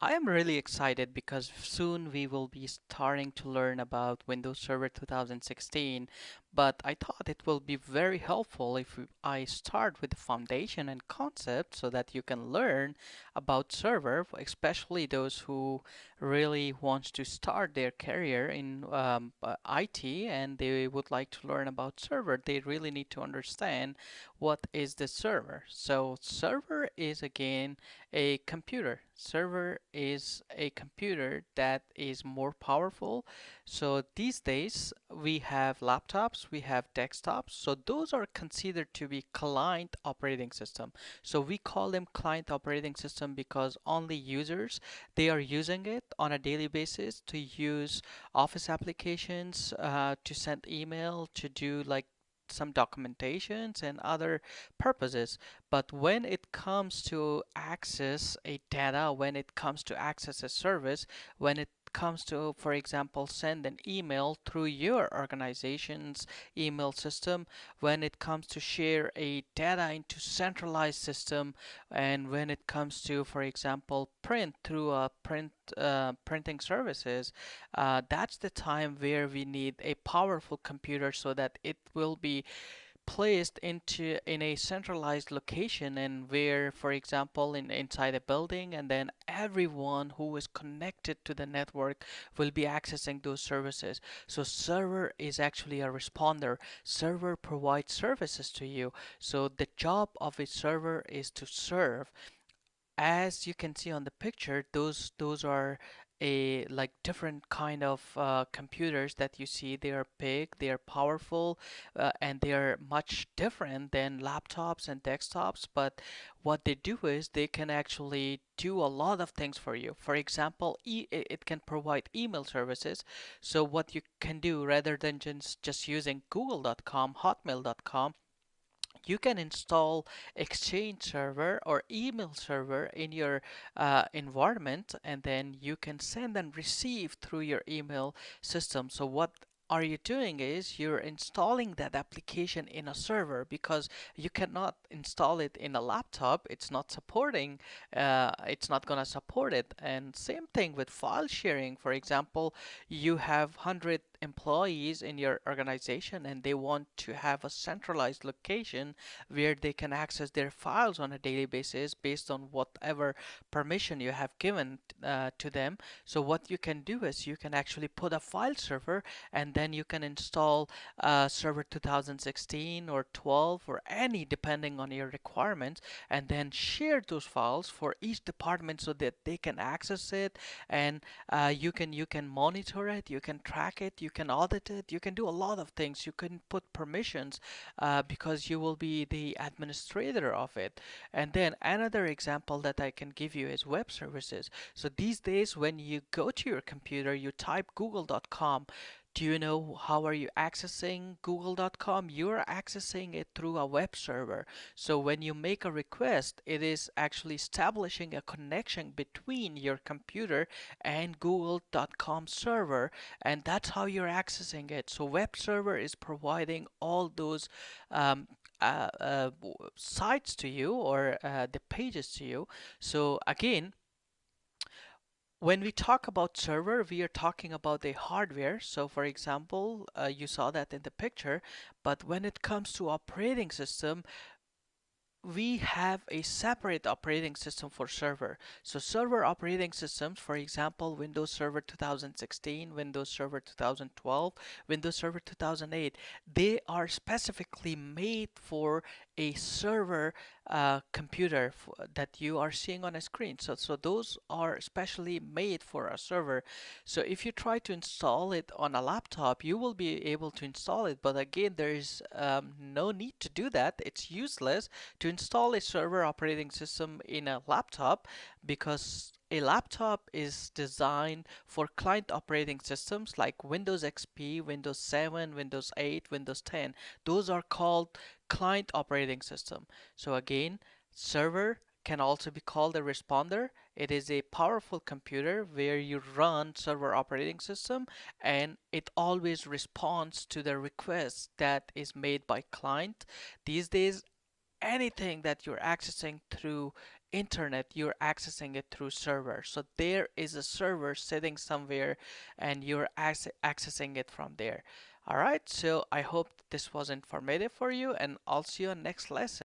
I am really excited because soon we will be starting to learn about Windows Server 2016, but I thought it will be very helpful if I start with the foundation and concept so that you can learn about server, especially those who really want to start their career in IT and they would like to learn about server. They really need to understand what is the server. So server is again a computer. Server is a computer that is more powerful. So these days we have laptops, we have desktops. So those are considered to be client operating system. So we call them client operating system because only users they are using it on a daily basis to use office applications, to send email, to do like some documentations and other purposes. But when it comes to access a data, when it comes to access a service, when it comes to, for example, send an email through your organization's email system, when it comes to share a data into centralized system, and when it comes to, for example, print through a printing services, that's the time where we need a powerful computer so that it will be placed into in a centralized location and where, for example, inside a building, and then everyone who is connected to the network will be accessing those services. So server is actually a responder. Server provides services to you. So the job of a server is to serve. As you can see on the picture, those are a like different kind of computers that you see. They are big, they are powerful, and they are much different than laptops and desktops. But what they do is they can actually do a lot of things for you. For example, it can provide email services. So what you can do rather than just using google.com, hotmail.com, you can install Exchange server or email server in your environment, and then you can send and receive through your email system. So what are you doing is you're installing that application in a server because you cannot install it in a laptop. It's not gonna support it. And same thing with file sharing. For example, you have 100 employees in your organization and they want to have a centralized location where they can access their files on a daily basis based on whatever permission you have given to them. So what you can do is you can actually put a file server, and then you can install server 2016 or 12 or any depending on your requirements, and then share those files for each department so that they can access it, and you can monitor it, you can track it, you can audit it, you can do a lot of things. You can put permissions because you will be the administrator of it. And then another example that I can give you is web services. So these days, when you go to your computer, you type google.com. Do you know how are you accessing google.com? You're accessing it through a web server. So when you make a request, it is actually establishing a connection between your computer and google.com server, and that's how you're accessing it. So web server is providing all those um, sites to you, or the pages to you. So again, when we talk about server, we are talking about a hardware. So for example, you saw that in the picture, but when it comes to operating system, we have a separate operating system for server. So server operating systems, for example, Windows Server 2016, Windows Server 2012, Windows Server 2008, they are specifically made for a server computer that you are seeing on a screen. So those are specially made for a server. So if you try to install it on a laptop, you will be able to install it. But again, there is no need to do that. It's useless to install a server operating system in a laptop because a laptop is designed for client operating systems like Windows XP, Windows 7, Windows 8, Windows 10. Those are called client operating system. So again, server can also be called a responder. It is a powerful computer where you run server operating system and it always responds to the request that is made by client. These days, anything that you're accessing through internet, you're accessing it through server. So there is a server sitting somewhere and you're accessing it from there. All right, so I hope this was informative for you, and I'll see you on next lesson.